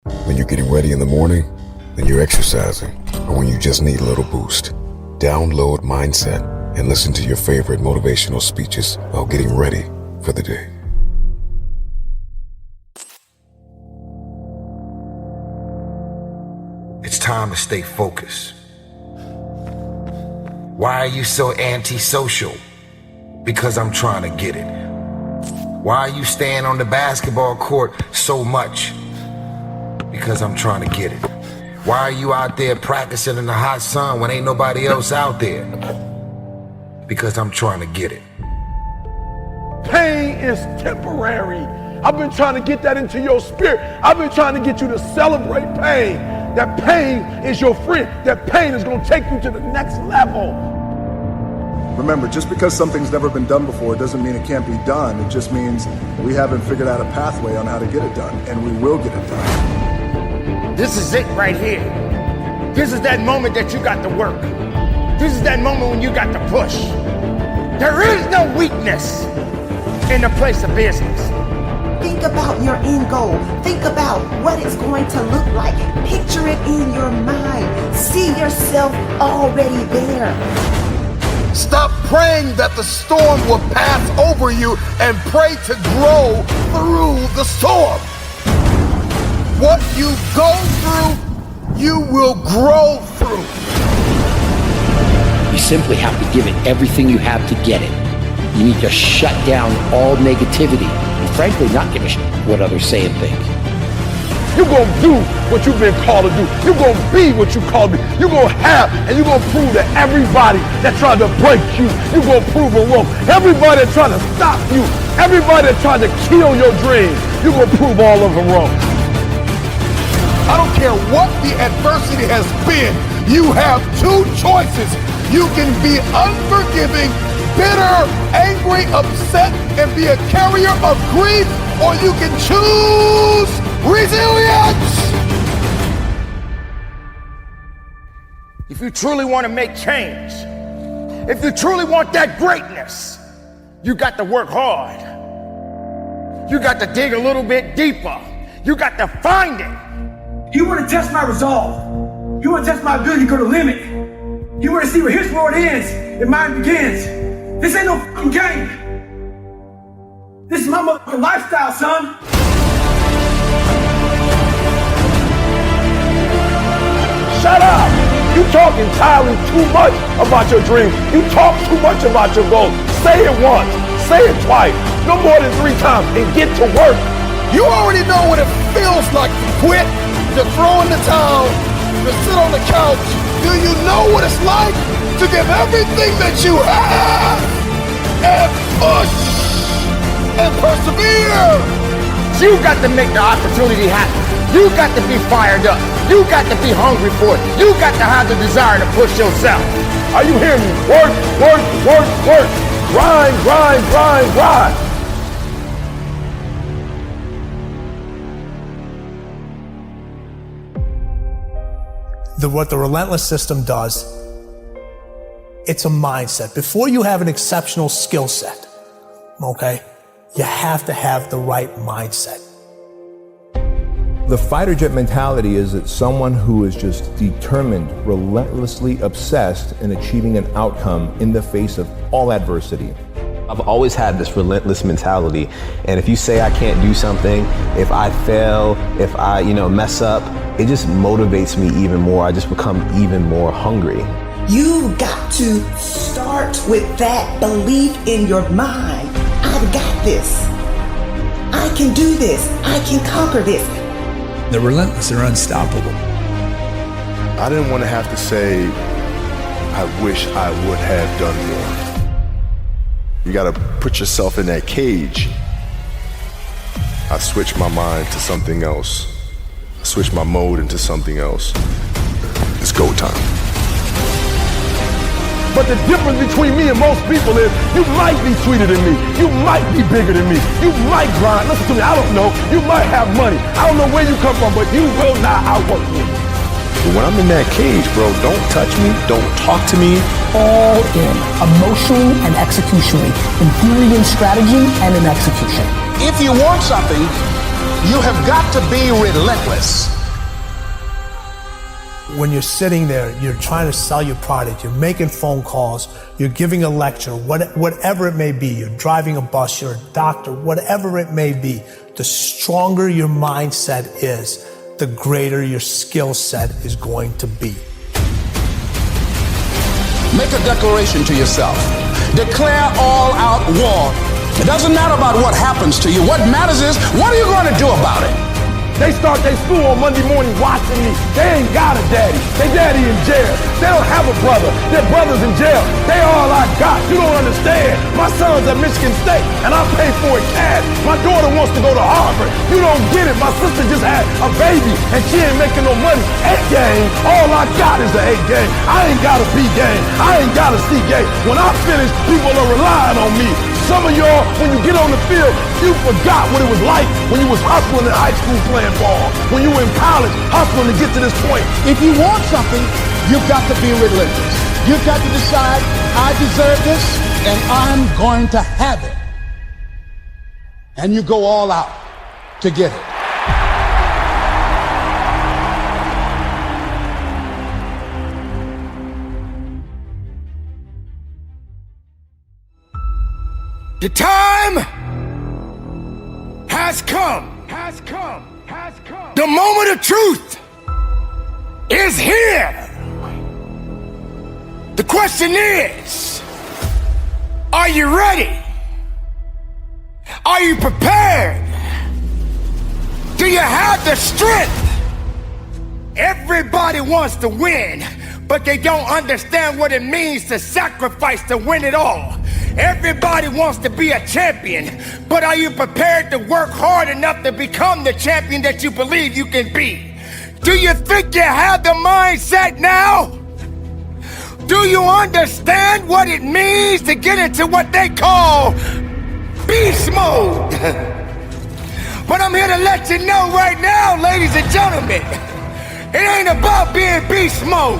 When you're getting ready in the morning, when you're exercising, or when you just need a little boost. Download Mindset and listen to your favorite motivational speeches while getting ready for the day. It's time to stay focused. Why are you so antisocial? Because I'm trying to get it. Why are you staying on the basketball court so much? Because I'm trying to get it. Why are you out there practicing in the hot sun when ain't nobody else out there? Because I'm trying to get it. Pain is temporary. I've been trying to get that into your spirit. I've been trying to get you to celebrate pain. That pain is your friend. That pain is going to take you to the next level. Remember, just because something's never been done before doesn't mean it can't be done. It just means we haven't figured out a pathway on how to get it done, and we will get it done. This is it right here. This is that moment that you got to work. This is that moment when you got to push. There is no weakness in the place of business. Think about your end goal. Think about what it's going to look like. Picture it in your mind. See yourself already there. Stop praying that the storm will pass over you and pray to grow through the storm. What you go through, you will grow through. You simply have to give it everything you have to get it. You need to shut down all negativity and frankly not give a shit what others say and think. You're going to do what you've been called to do. You're going to be what you called to be. You're going to have, and you're going to prove to everybody that tried to break you, you're going to prove them wrong. Everybody that tried to stop you, everybody that tried to kill your dreams, you're going to prove all of them wrong. I don't care what the adversity has been. You have two choices. You can be unforgiving, bitter, angry, upset, and be a carrier of grief, or you can choose resilience. If you truly want to make change, if you truly want that greatness, you got to work hard. You got to dig a little bit deeper. You got to find it. You want to test my resolve. You want to test my ability to go to the limit. You want to see where his world ends and mine begins. This ain't no fucking game. This is my motherfucking lifestyle, son. Shut up! You talk entirely too much about your dreams. You talk too much about your goals. Say it once. Say it twice. No more than 3 times and get to work. You already know what it feels like to quit, to throw in the towel, to sit on the couch. Do you know what it's like to give everything that you have and push and persevere? You got to make the opportunity happen. You got to be fired up. You got to be hungry for it. You got to have the desire to push yourself. Are you hearing me? Work, work, work, work. Grind, grind, grind, grind. What the relentless system does, it's a mindset. Before you have an exceptional skill set, okay, you have to have the right mindset. The fighter jet mentality is that someone who is just determined, relentlessly obsessed in achieving an outcome in the face of all adversity. I've always had this relentless mentality, and if you say I can't do something, if I fail, if I mess up, it just motivates me even more. I just become even more hungry. You've got to start with that belief in your mind. I've got this. I can do this. I can conquer this. The relentless are unstoppable. I didn't want to have to say, I wish I would have done more. You got to put yourself in that cage. I switched my mind to something else. I switched my mode into something else. It's go time. But the difference between me and most people is you might be sweeter than me. You might be bigger than me. You might grind. Listen to me, I don't know. You might have money. I don't know where you come from, but you will not outwork me. But when I'm in that cage, bro, don't touch me. Don't talk to me. All in, emotionally and executionally, in theory and strategy and in execution. If you want something, You have got to be relentless. When you're sitting there, you're trying to sell your product, you're making phone calls, you're giving a lecture, whatever it may be, you're driving a bus, you're a doctor, whatever it may be, the stronger your mindset is, the greater your skill set is going to be. Make a declaration to yourself. Declare all-out war. It doesn't matter about what happens to you. What matters is, what are you going to do about it? They start their school on Monday morning watching me. They ain't got a daddy. Their daddy in jail. They don't have a brother. Their brother's in jail. They all I got. You don't understand. My son's at Michigan State, and I pay for it cash. My daughter wants to go to Harvard. You don't get it. My sister just had a baby, and she ain't making no money. A game. All I got is an A game. I ain't got a B game. I ain't got a C game. When I finish, people are relying on me. Some of y'all, when you get on the field, you forgot what it was like when you was hustling in high school playing ball, when you were in college hustling to get to this point. If you want something, you've got to be relentless. You've got to decide, I deserve this, and I'm going to have it. And you go all out to get it. The time has come. The moment of truth is here. The question is, are you ready? Are you prepared? Do you have the strength? Everybody wants to win, but they don't understand what it means to sacrifice to win it all. Everybody wants to be a champion, but are you prepared to work hard enough to become the champion that you believe you can be? Do you think you have the mindset now? Do you understand what it means to get into what they call beast mode? But I'm here to let you know right now, ladies and gentlemen, it ain't about being beast mode.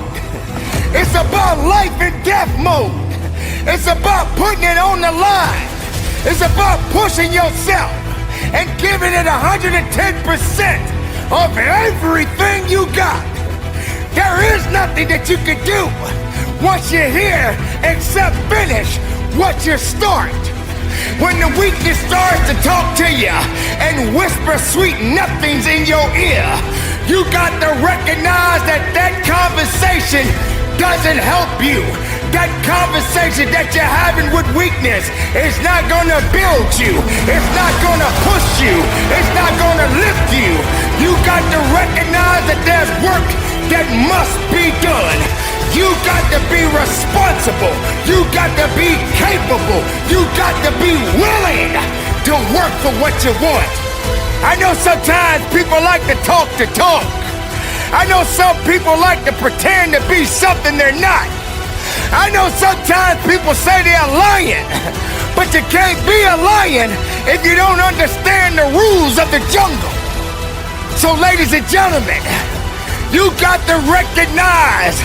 It's about life and death mode. It's about putting it on the line. It's about pushing yourself and giving it 110% of everything you got. There is nothing that you can do once you're here except finish what you start. When the weakness starts to talk to you and whisper sweet nothings in your ear, you got to recognize that that conversation doesn't help you. That conversation that you're having with weakness is not gonna build you. It's not gonna push you. It's not gonna lift you. You got to recognize that there's work that must be done. You got to be responsible. You got to be capable. You got to be willing to work for what you want. I know sometimes people like to talk. I know some people like to pretend to be something they're not. I know sometimes people say they're lying, but you can't be a lion if you don't understand the rules of the jungle. So ladies and gentlemen, you got to recognize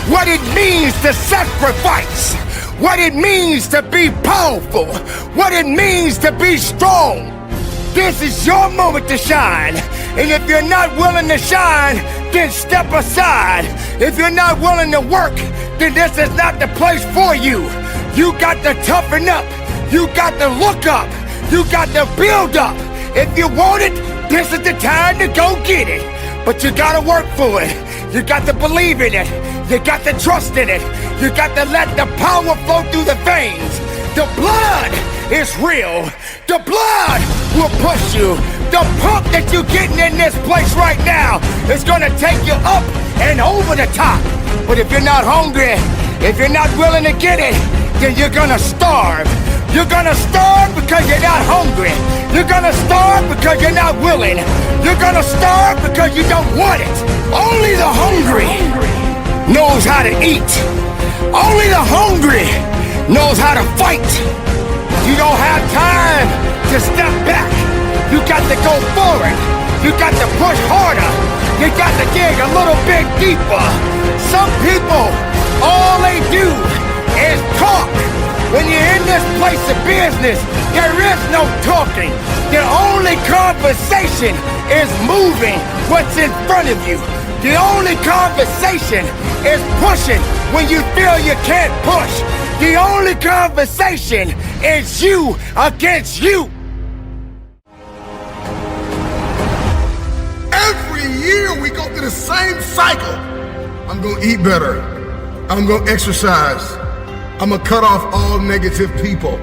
what it means to sacrifice, what it means to be powerful, what it means to be strong. This is your moment to shine. And if you're not willing to shine, then step aside. If you're not willing to work, then this is not the place for you. You got to toughen up. You got to look up. You got to build up. If you want it, this is the time to go get it. But you got to work for it. You got to believe in it. You got to trust in it. You got to let the power flow through the veins. The blood is real. The blood will push you. The pump that you're getting in this place right now is gonna take you up and over the top. But if you're not hungry, if you're not willing to get it, then you're gonna starve. You're gonna starve because you're not hungry. You're gonna starve because you're not willing. You're gonna starve because you don't want it. Only the hungry knows how to eat. Only the hungry knows how to fight. You don't have time to step back. You got to go forward. You got to push harder. You got to dig a little bit deeper. Some people, all they do is talk. When you're in this place of business, there is no talking. The only conversation is moving what's in front of you. The only conversation is pushing when you feel you can't push. The only conversation is you against you. Every year we go through the same cycle. I'm gonna eat better. I'm gonna exercise. I'm gonna cut off all negative people.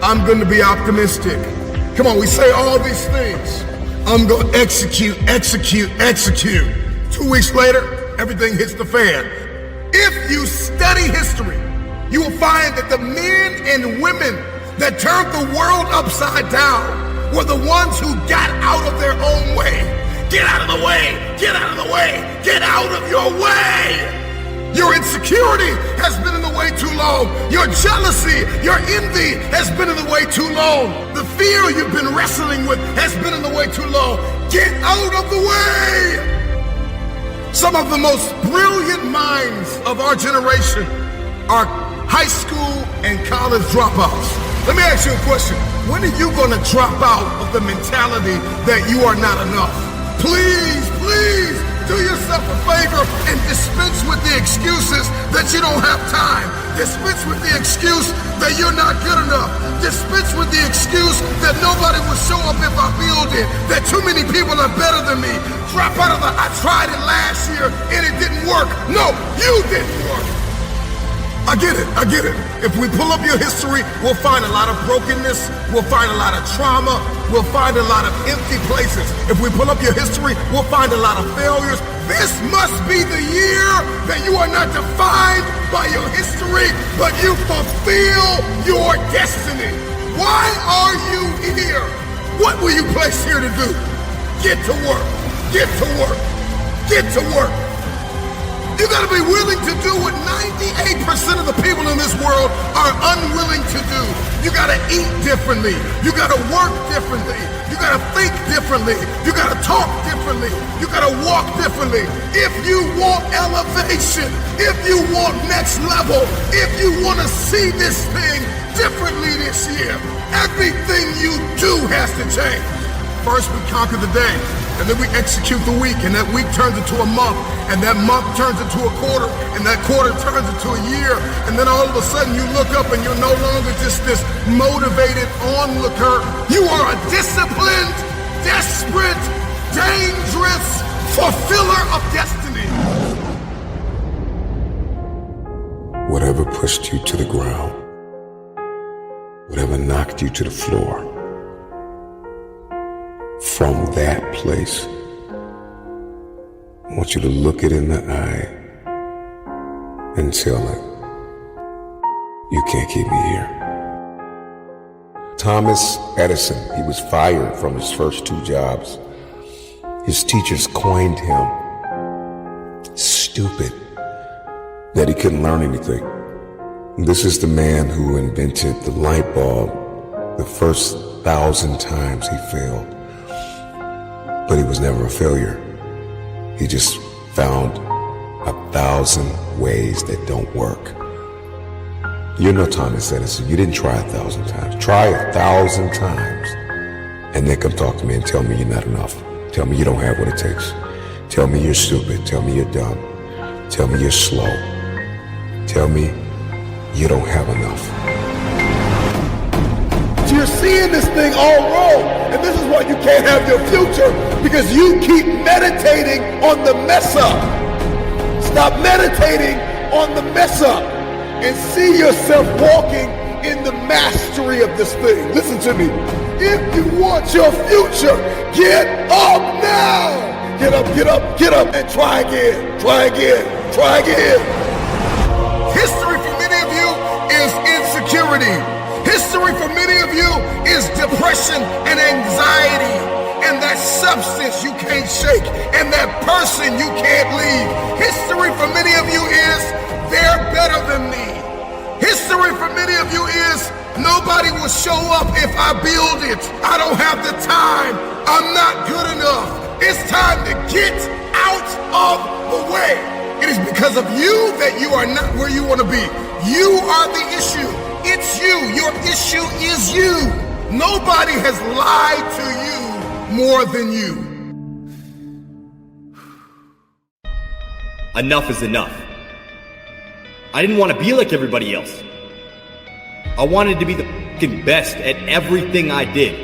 I'm gonna be optimistic. Come on, we say all these things. I'm gonna execute. 2 weeks later, everything hits the fan. If you study history, you will find that the men and women that turned the world upside down were the ones who got out of their own way. Get out of the way! Get out of the way! Get out of your way! Your insecurity has been in the way too long. Your jealousy, your envy has been in the way too long. The fear you've been wrestling with has been in the way too long. Get out of the way! Some of the most brilliant minds of our generation are high school and college dropouts. Let me ask you a question. When are you going to drop out of the mentality that you are not enough? Please, please do yourself a favor and dispense with the excuses that you don't have time. Dispense with the excuse that you're not good enough. Dispense with the excuse that nobody will show up if I build it, that too many people are better than me. Drop out of the, I tried it last year and it didn't work. No, you didn't work. I get it. If we pull up your history, we'll find a lot of brokenness, we'll find a lot of trauma, we'll find a lot of empty places. If we pull up your history, we'll find a lot of failures. This must be the year that you are not defined by your history, but you fulfill your destiny. Why are you here? What were you placed here to do? Get to work. Get to work. Get to work. You gotta be willing to do what 98% of the people in this world are unwilling to do. You gotta eat differently. You gotta work differently. You gotta think differently. You gotta talk differently. You gotta walk differently. If you want elevation, if you want next level, if you wanna see this thing differently this year, everything you do has to change. First, we conquer the day, and then we execute the week, and that week turns into a month, and that month turns into a quarter, and that quarter turns into a year, and then all of a sudden you look up and you're no longer just this motivated onlooker. You are a disciplined, desperate, dangerous fulfiller of destiny. Whatever pushed you to the ground, whatever knocked you to the floor, from that place, I want you to look it in the eye and tell it, you can't keep me here. Thomas Edison, he was fired from his first 2 jobs. His teachers coined him stupid, that he couldn't learn anything. This is the man who invented the light bulb. The first 1,000 times he failed, but he was never a failure. He just found 1,000 ways that don't work. You're no Thomas Edison. You didn't try 1,000 times. Try 1,000 times and then come talk to me and tell me you're not enough. Tell me you don't have what it takes. Tell me you're stupid. Tell me you're dumb. Tell me you're slow. Tell me you don't have enough. You're seeing this thing all wrong, and this is why you can't have your future, because you keep meditating on the mess up. Stop meditating on the mess up and see yourself walking in the mastery of this thing. Listen to me. If you want your future, get up now. Get up, get up, get up, and try again, try again, try again. History for many of you is insecurity. History for many of you is depression and anxiety, and that substance you can't shake, and that person you can't leave. History for many of you is they're better than me. History for many of you is nobody will show up if I build it. I don't have the time. I'm not good enough. It's time to get out of the way. It is because of you that you are not where you want to be. You are the issue. It's It's you. Your issue is you. Nobody has lied to you more than you. Enough is enough. I didn't want to be like everybody else. I wanted to be the fucking best at everything I did.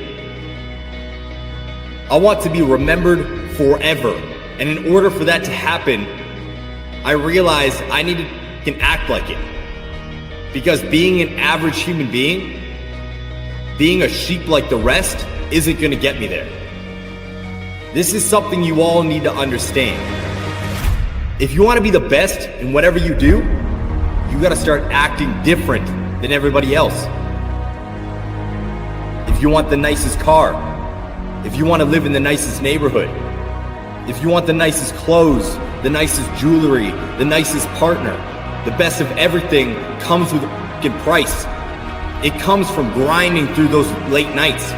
I want to be remembered forever. And in order for that to happen, I realized I needed to act like it. Because being an average human being, being a sheep like the rest, isn't going to get me there. This is something you all need to understand. If you want to be the best in whatever you do, you got to start acting different than everybody else. If you want the nicest car, if you want to live in the nicest neighborhood, if you want the nicest clothes, the nicest jewelry, the nicest partner, the best of everything comes with a fucking price. It comes from grinding through those late nights.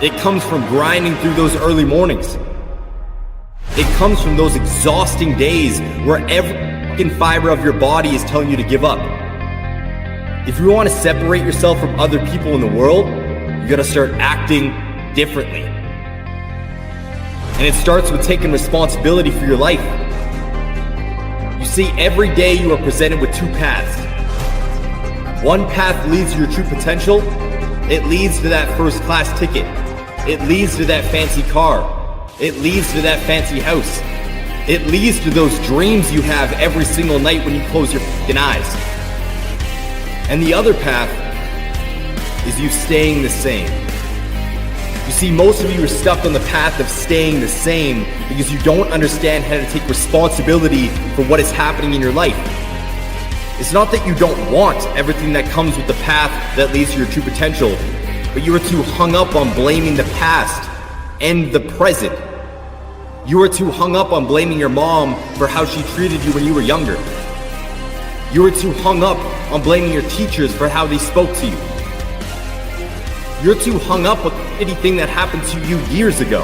It comes from grinding through those early mornings. It comes from those exhausting days where every fucking fiber of your body is telling you to give up. If you want to separate yourself from other people in the world, you got to start acting differently. And it starts with taking responsibility for your life. You see, every day you are presented with two paths. One path leads to your true potential. It leads to that first class ticket. It leads to that fancy car. It leads to that fancy house. It leads to those dreams you have every single night when you close your fucking eyes. And the other path is you staying the same. You see, most of you are stuck on the path of staying the same because you don't understand how to take responsibility for what is happening in your life. It's not that you don't want everything that comes with the path that leads to your true potential, but you are too hung up on blaming the past and the present. You are too hung up on blaming your mom for how she treated you when you were younger. You are too hung up on blaming your teachers for how they spoke to you. You're too hung up with anything that happened to you years ago.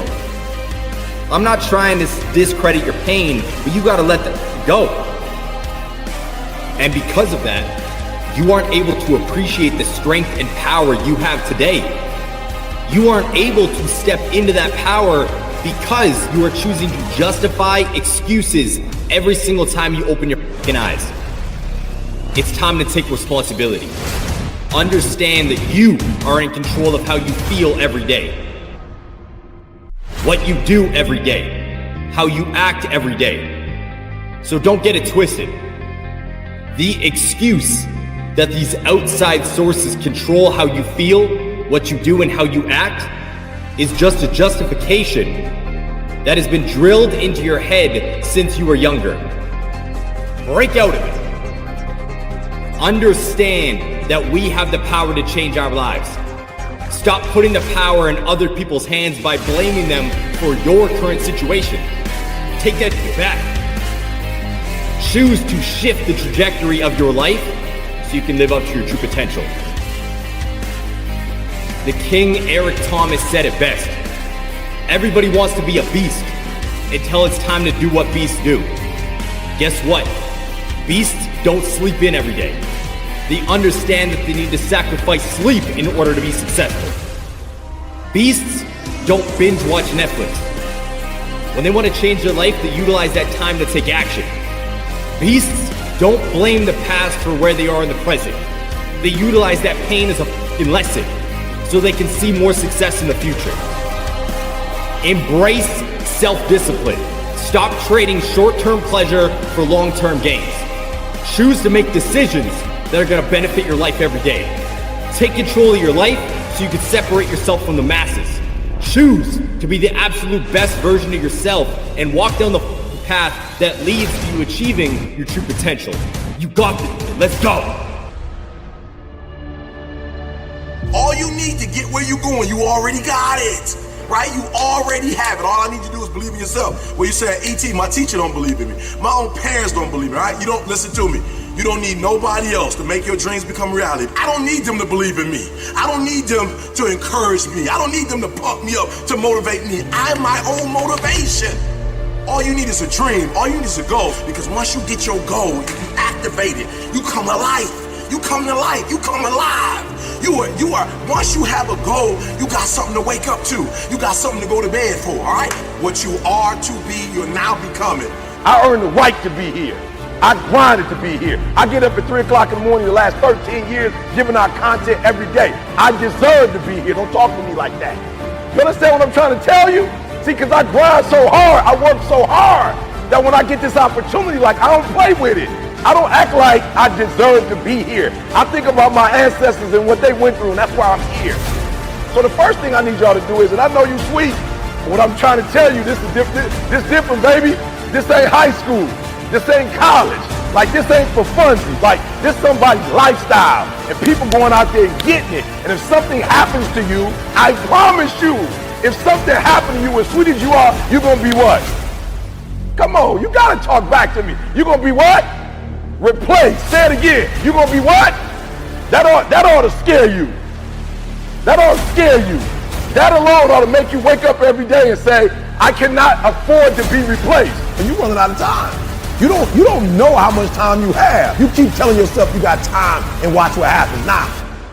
I'm not trying to discredit your pain, but you gotta let that go. And because of that, you aren't able to appreciate the strength and power you have today. You aren't able to step into that power because you are choosing to justify excuses every single time you open your fucking eyes. It's time to take responsibility. Understand that you are in control of how you feel every day. What you do every day. How you act every day. So don't get it twisted. The excuse that these outside sources control how you feel, what you do, and how you act is just a justification that has been drilled into your head since you were younger. Break out of it. Understand that we have the power to change our lives. Stop putting the power in other people's hands by blaming them for your current situation. Take that back. Choose to shift the trajectory of your life so you can live up to your true potential. The King Eric Thomas said it best. Everybody wants to be a beast until it's time to do what beasts do. Guess what? Beasts don't sleep in every day. They understand that they need to sacrifice sleep in order to be successful. Beasts don't binge watch Netflix. When they want to change their life, they utilize that time to take action. Beasts don't blame the past for where they are in the present. They utilize that pain as a fucking lesson so they can see more success in the future. Embrace self-discipline. Stop trading short-term pleasure for long-term gains. Choose to make decisions that are going to benefit your life every day. Take control of your life so you can separate yourself from the masses. Choose to be the absolute best version of yourself and walk down the path that leads to you achieving your true potential. You got this. Let's go. All you need to get where you're going, you already got it. Right? You already have it. All I need to do is believe in yourself. Well, you said, E.T., my teacher don't believe in me. My own parents don't believe in me, right? You don't listen to me. You don't need nobody else to make your dreams become reality. I don't need them to believe in me. I don't need them to encourage me. I don't need them to pump me up, to motivate me. I'm my own motivation. All you need is a dream. All you need is a goal. Because once you get your goal, you activate it. You come alive. You come to life. You come alive. You are, once you have a goal, you got something to wake up to. You got something to go to bed for, all right? What you are to be, you're now becoming. I earned the right to be here. I grinded to be here. I get up at 3 o'clock in the morning the last 13 years, giving out content every day. I deserve to be here. Don't talk to me like that. You understand what I'm trying to tell you? See, because I grind so hard, I work so hard, that when I get this opportunity, like, I don't play with it. I don't act like I deserve to be here. I think about my ancestors and what they went through, and that's why I'm here. So the first thing I need y'all to do is, and I know you sweet, but what I'm trying to tell you, this is different. This different, baby. This ain't high school. This ain't college. Like, this ain't for funsies. Like, this somebody's lifestyle, and people going out there getting it. And if something happens to you, I promise you, if something happened to you, as sweet as you are, you're gonna be what? Come on, you gotta talk back to me. You're gonna be what? Replace. Say it again. You're gonna be what? That ought to scare you. That ought to scare you. That alone ought to make you wake up every day and say, I cannot afford to be replaced. And you're running out of time. You don't know how much time you have. You keep telling yourself you got time and watch what happens. Nah.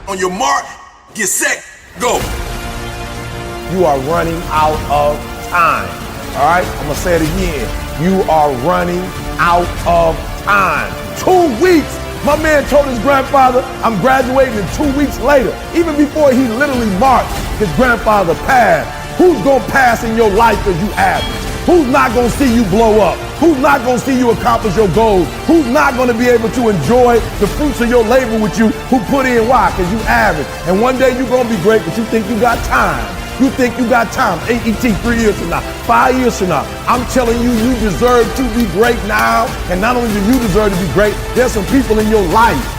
On your mark, get set, go. You are running out of time. All right? I'm gonna say it again. You are running out of time. 2 weeks. My man told his grandfather, I'm graduating in 2 weeks later. Even before he literally marked his grandfather passed. Who's gonna pass in your life as you average? Who's not gonna see you blow up? Who's not gonna see you accomplish your goals? Who's not gonna be able to enjoy the fruits of your labor with you? Who put in why? Because you average. And one day you're gonna be great, but you think you got time. You think you got time. AET 3 years from now, 5 years from now. I'm telling you, you deserve to be great now. And not only do you deserve to be great, there's some people in your life.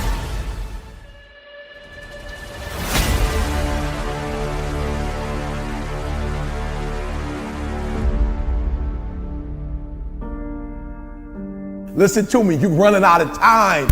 Listen to me, you're running out of time.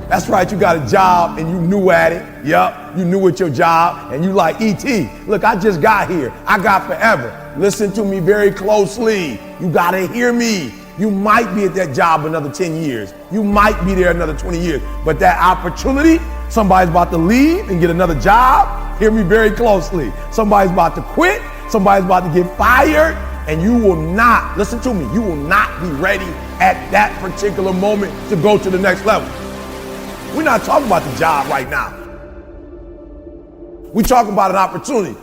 That's right, you got a job and you new at it. Yup, you new at your job and you like, E.T., look, I just got here. I got forever. Listen to me very closely. You gotta hear me. You might be at that job another 10 years. You might be there another 20 years. But that opportunity, somebody's about to leave and get another job. Hear me very closely. Somebody's about to quit. Somebody's about to get fired. And you will not, listen to me, you will not be ready at that particular moment to go to the next level. We're not talking about the job right now. We're talking about an opportunity.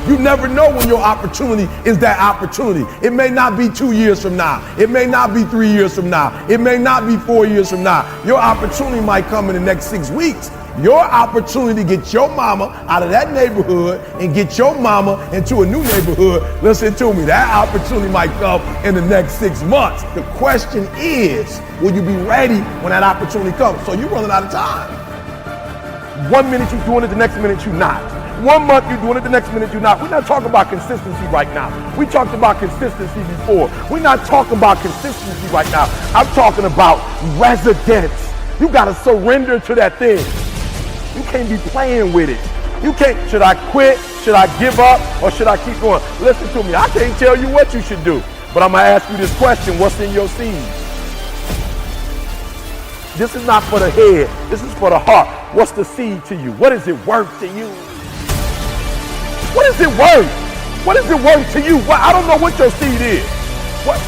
You never know when your opportunity is that opportunity. It may not be 2 years from now. It may not be 3 years from now. It may not be 4 years from now. Your opportunity might come in the next 6 weeks. Your opportunity to get your mama out of that neighborhood and get your mama into a new neighborhood, listen to me, that opportunity might come in the next 6 months. The question is, will you be ready when that opportunity comes? So you're running out of time. 1 minute you're doing it, the next minute you're not. 1 month you're doing it, the next minute you're not. We're not talking about consistency right now. We talked about consistency before. We're not talking about consistency right now. I'm talking about residence. You got to surrender to that thing. You can't be playing with it. You can't, should I quit? Should I give up? Or should I keep going? Listen to me, I can't tell you what you should do. But I'm going to ask you this question, what's in your seed? This is not for the head, this is for the heart. What's the seed to you? What is it worth to you? What is it worth? What is it worth to you? Well, I don't know what your seed is.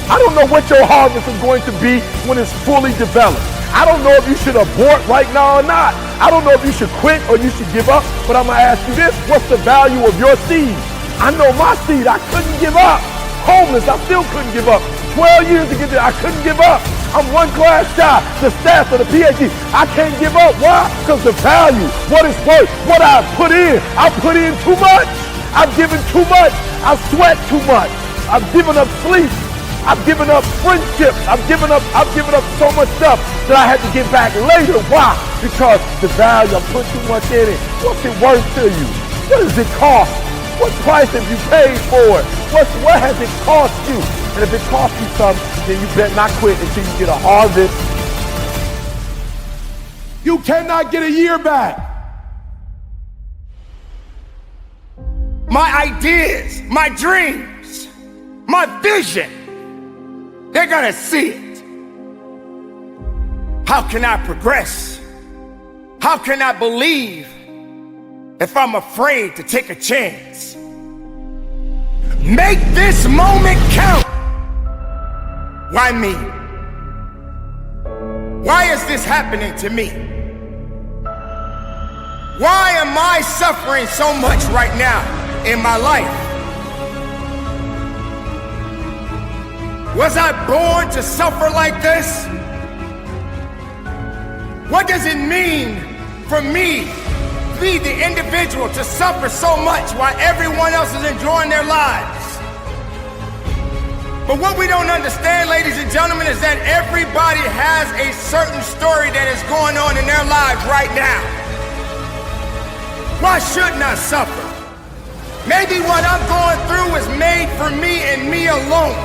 I don't know what your harvest is going to be when it's fully developed. I don't know if you should abort right now or not. I don't know if you should quit or you should give up, but I'm gonna ask you this, what's the value of your seed? I know my seed, I couldn't give up. Homeless, I still couldn't give up. 12 years to get there, I couldn't give up. I'm one class shy, the staff of the PhD. I can't give up, why? Because the value, what it's worth, what I put in too much. I've given too much, I've sweat too much. I've given up sleep. I've given up friendships. I've given up so much stuff that I had to get back later. Why? Because the value, I put too much in it. What's it worth to you? What does it cost? What price have you paid for it? What has it cost you? And if it costs you something, then you better not quit until you get a harvest. You cannot get a year back. My ideas, my dreams, my vision, they're gonna see it. How can I progress? How can I believe if I'm afraid to take a chance? Make this moment count. Why me? Why is this happening to me? Why am I suffering so much right now in my life? Was I born to suffer like this? What does it mean for me, the individual, to suffer so much while everyone else is enjoying their lives? But what we don't understand, ladies and gentlemen, is that everybody has a certain story that is going on in their lives right now. Why shouldn't I suffer? Maybe what I'm going through is made for me and me alone,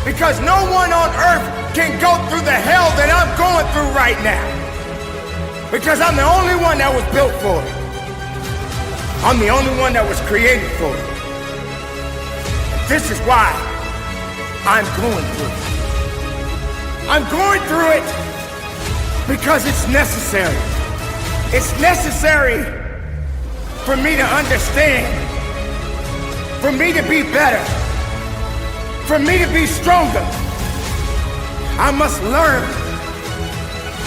because no one on earth can go through the hell that I'm going through right now, because I'm the only one that was built for it. I'm the only one that was created for it. This is why I'm going through it. I'm going through it because it's necessary. It's necessary for me to understand, for me to be better, for me to be stronger. I must learn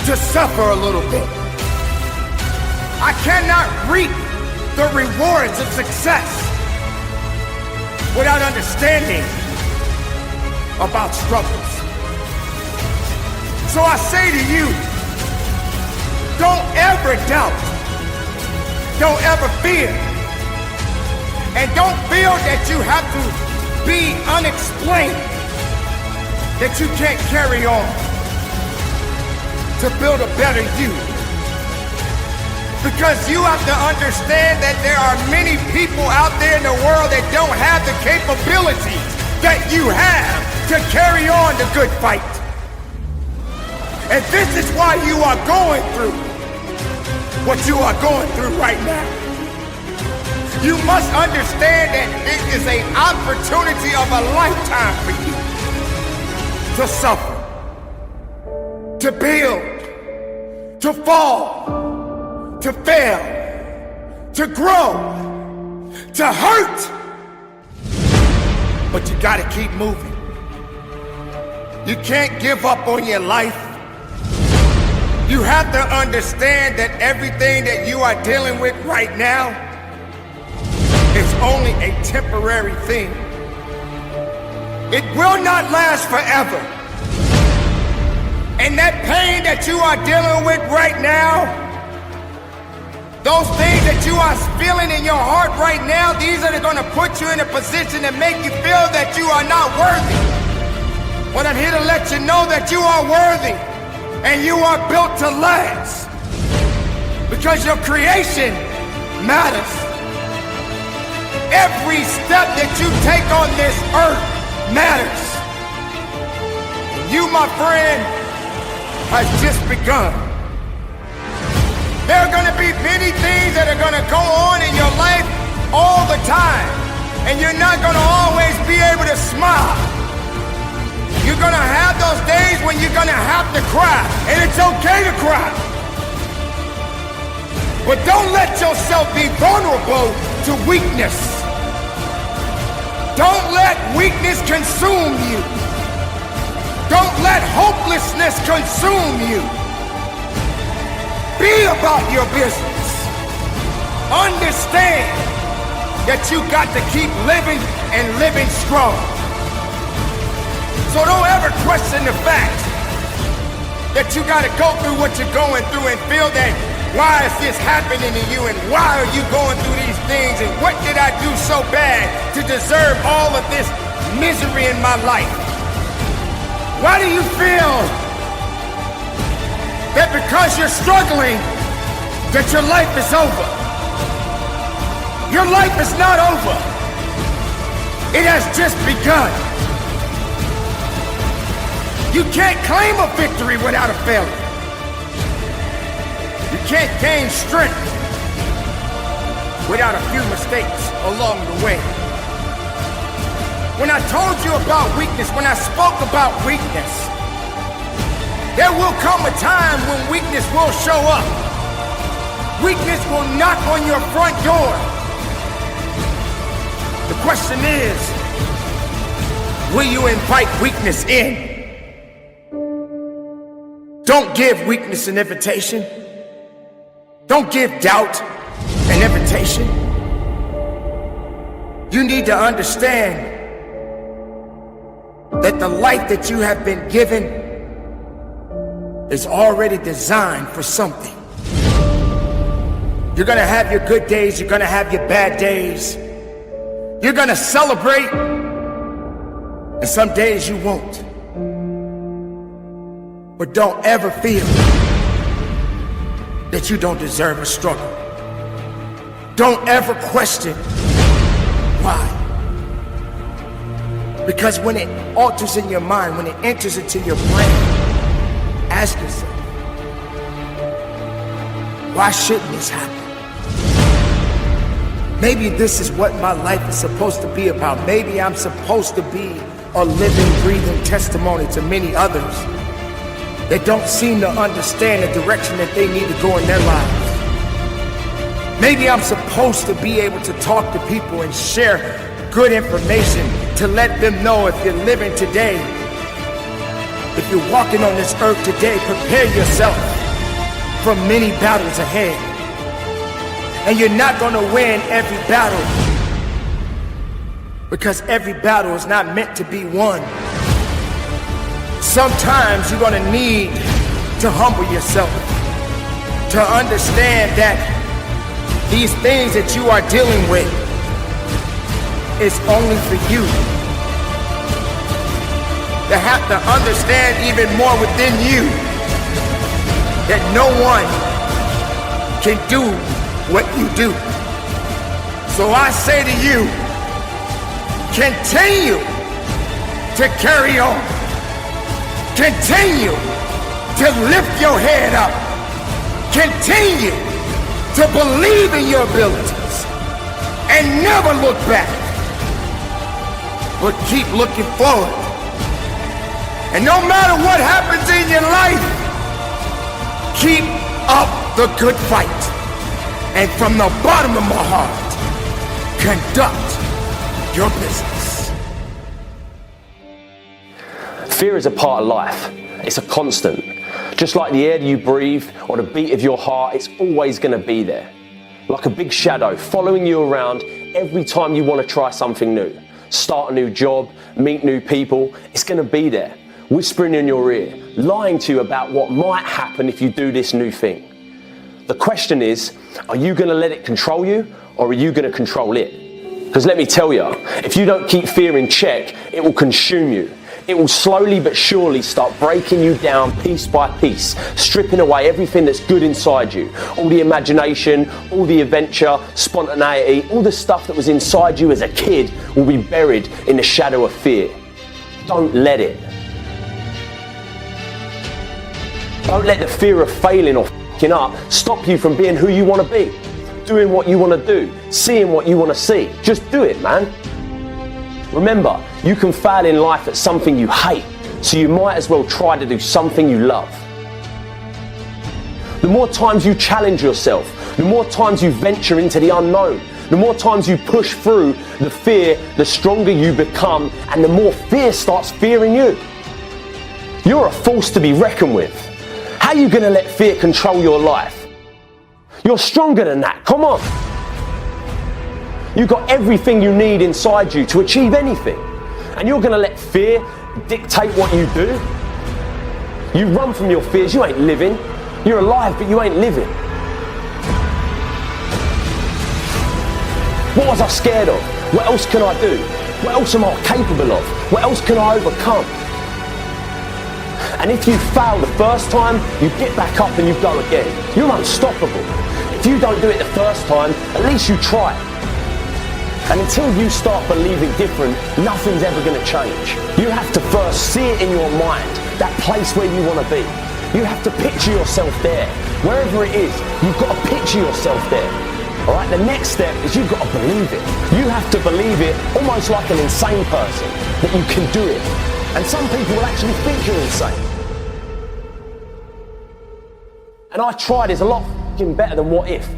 to suffer a little bit. I cannot reap the rewards of success without understanding about struggles. So I say to you, don't ever doubt, don't ever fear, and don't feel that you have to be unexplained, that you can't carry on to build a better you. Because you have to understand that there are many people out there in the world that don't have the capabilities that you have to carry on the good fight. And this is why you are going through what you are going through right now. You must understand that it is an opportunity of a lifetime for you to suffer, to build, to fall, to fail, to grow, to hurt. But you gotta keep moving. You can't give up on your life. You have to understand that everything that you are dealing with right now is only a temporary thing. It will not last forever. And that pain that you are dealing with right now, those things that you are feeling in your heart right now, these are going to put you in a position that make you feel that you are not worthy. But I'm here to let you know that you are worthy and you are built to last, because your creation matters. Every step that you take on this earth matters. You, my friend, has just begun. There are going to be many things that are going to go on in your life all the time, and you're not going to always be able to smile. You're going to have those days when you're going to have to cry, and it's okay to cry. But don't let yourself be vulnerable to weakness. Don't let weakness consume you. Don't let hopelessness consume you. Be about your business. Understand that you got to keep living and living strong. So don't ever question the fact that you got to go through what you're going through and feel that, why is this happening to you, and why are you going through these things, and what did I do so bad to deserve all of this misery in my life? Why do you feel that because you're struggling, that your life is over? Your life is not over. It has just begun. You can't claim a victory without a failure. You can't gain strength without a few mistakes along the way. When I told you about weakness, when I spoke about weakness, There will come a time when weakness will show up. Weakness will knock on your front door. The question is, will you invite weakness in? Don't give weakness an invitation. Don't give doubt an invitation. You need to understand that the life that you have been given is already designed for something. You're gonna have your good days, you're gonna have your bad days. You're gonna celebrate, and some days you won't. But don't ever feel that you don't deserve a struggle. Don't ever question why. Because when it alters in your mind, when it enters into your brain, ask yourself, why shouldn't this happen? Maybe this is what my life is supposed to be about. Maybe I'm supposed to be a living, breathing testimony to many others that don't seem to understand the direction that they need to go in their lives. Maybe I'm supposed to be able to talk to people and share good information to let them know if you're living today, if you're walking on this earth today, prepare yourself for many battles ahead. And you're not gonna win every battle, because every battle is not meant to be won. Sometimes you're gonna need to humble yourself, to understand that these things that you are dealing with is only for you. To have to understand even more within you that no one can do what you do. So I say to you, continue to carry on. Continue to lift your head up. Continue to believe in your abilities and never look back, but keep looking forward. And no matter what happens in your life, keep up the good fight. And from the bottom of my heart, conduct your business. Fear is a part of life. It's a constant. Just like the air that you breathe or the beat of your heart, it's always going to be there. Like a big shadow following you around every time you want to try something new. Start a new job, meet new people, it's going to be there. Whispering in your ear, lying to you about what might happen if you do this new thing. The question is, are you going to let it control you, or are you going to control it? Because let me tell you, if you don't keep fear in check, it will consume you. It will slowly but surely start breaking you down piece by piece, stripping away everything that's good inside you. All the imagination, all the adventure, spontaneity, all the stuff that was inside you as a kid will be buried in the shadow of fear. Don't let it. Don't let the fear of failing or f***ing up stop you from being who you want to be, doing what you want to do, seeing what you want to see. Just do it, man. Remember, you can fail in life at something you hate, so you might as well try to do something you love. The more times you challenge yourself, the more times you venture into the unknown, the more times you push through the fear, the stronger you become, and the more fear starts fearing you. You're a force to be reckoned with. How are you going to let fear control your life? You're stronger than that, come on. You've got everything you need inside you to achieve anything. And you're going to let fear dictate what you do? You run from your fears, you ain't living. You're alive, but you ain't living. What was I scared of? What else can I do? What else am I capable of? What else can I overcome? And if you fail the first time, you get back up and you go again. You're unstoppable. If you don't do it the first time, at least you try it. And until you start believing different, nothing's ever going to change. You have to first see it in your mind, that place where you want to be. You have to picture yourself there. Wherever it is, you've got to picture yourself there. All right, the next step is you've got to believe it. You have to believe it almost like an insane person, that you can do it. And some people will actually think you're insane. And I tried, it's a lot f***ing better than what if.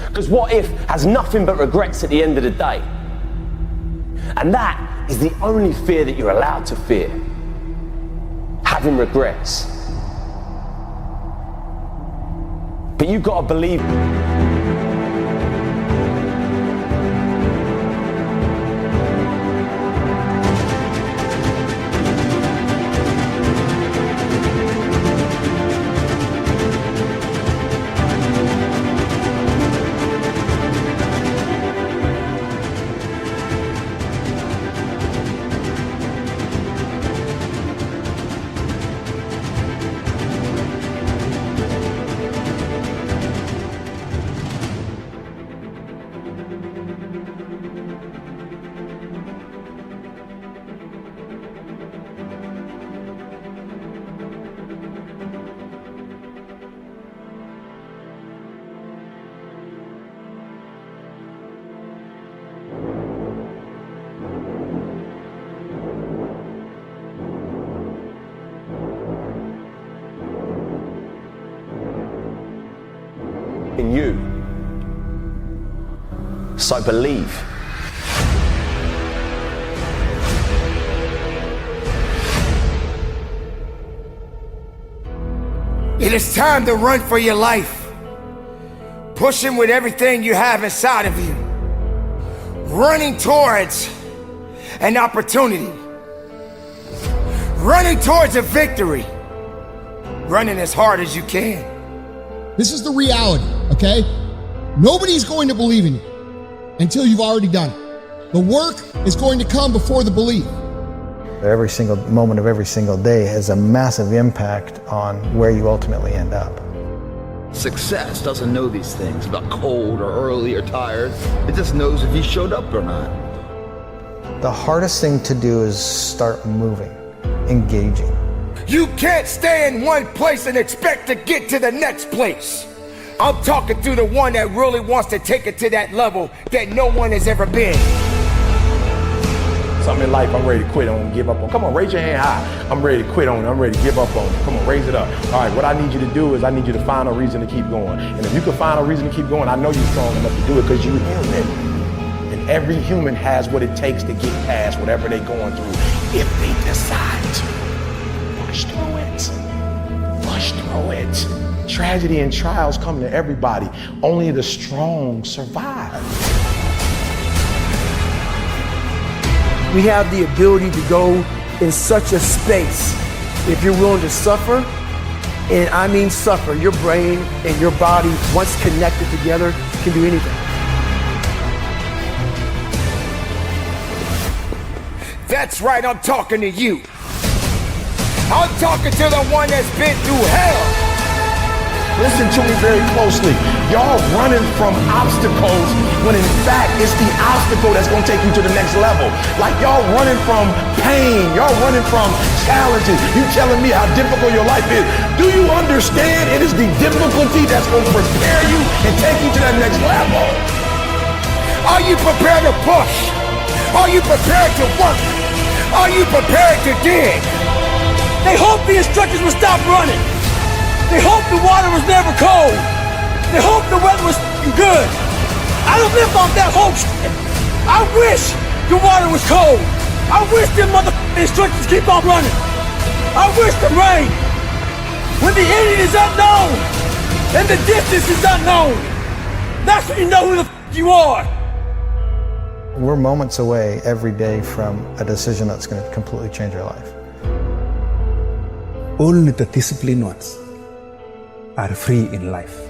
Because what if has nothing but regrets at the end of the day. And that is the only fear that you're allowed to fear. Having regrets. But you've got to believe. In you. So believe. It is time to run for your life. Pushing with everything you have inside of you. Running towards an opportunity. Running towards a victory. Running as hard as you can. This is the reality, okay? Nobody's going to believe in you until you've already done it. The work is going to come before the belief. Every single moment of every single day has a massive impact on where you ultimately end up. Success doesn't know these things about cold or early or tired. It just knows if you showed up or not. The hardest thing to do is start moving, engaging. You can't stay in one place and expect to get to the next place. I'm talking to the one that really wants to take it to that level that no one has ever been. Something in life I'm ready to quit on, give up on. Come on, raise your hand high. I'm ready to quit on it. I'm ready to give up on it. Come on, raise it up. All right, what I need you to do is I need you to find a reason to keep going. And if you can find a reason to keep going, I know you're strong enough to do it because you're human. And every human has what it takes to get past whatever they're going through if they decide to. Push through it. Push through it. Tragedy and trials come to everybody. Only the strong survive. We have the ability to go in such a space if you're willing to suffer, and I mean suffer. Your brain and your body, once connected together, can do anything. That's right, I'm talking to you. I'm talking to the one that's been through hell. Listen to me very closely. Y'all running from obstacles when in fact it's the obstacle that's gonna take you to the next level. Like y'all running from pain, y'all running from challenges. You telling me how difficult your life is. Do you understand it is the difficulty that's gonna prepare you and take you to that next level? Are you prepared to push? Are you prepared to work? Are you prepared to dig? They hoped the instructors would stop running. They hoped the water was never cold. They hoped the weather was good. I don't live off that hope shit. I wish the water was cold. I wish them motherfucking instructors keep on running. I wish the rain. When the ending is unknown and the distance is unknown, that's when you know who the f you are. We're moments away every day from a decision that's going to completely change our life. Only the disciplined ones are free in life.